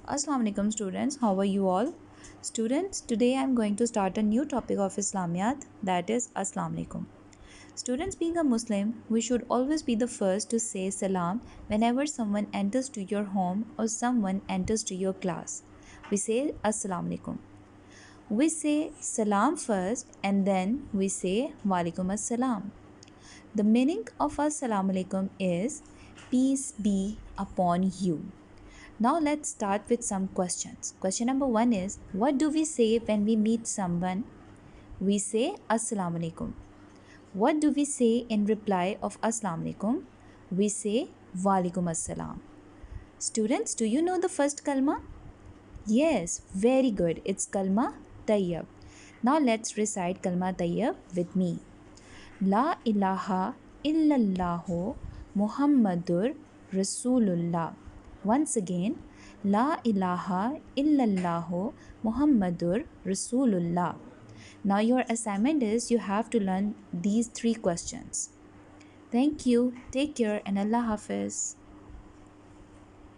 Assalamualaikum students, how are you all? Students, today I am going to start a new topic of Islamiyat, that is Assalamualaikum. Students, being a Muslim, we should always be the first to say salam whenever someone enters to your home or someone enters to your class. We say Assalamualaikum. We say salam first and then we say Walaikum Assalam. The meaning of Assalamualaikum is peace be upon you. Now let's start with some questions. Question number 1 is, what do we say when we meet someone? We say Assalamu alaikum. What do we say in reply of Assalamu alaikum? We say Walaikum Assalam. Students, do you know the first kalma? Yes, very good. It's kalma tayyib. Now let's recite kalma tayyib with me. La ilaha illallahu Muhammadur Rasulullah. Once again, La ilaha illallahu Muhammadur Rasulullah. Now your assignment is you have to learn these 3 questions. Thank you. Take care and Allah Hafiz.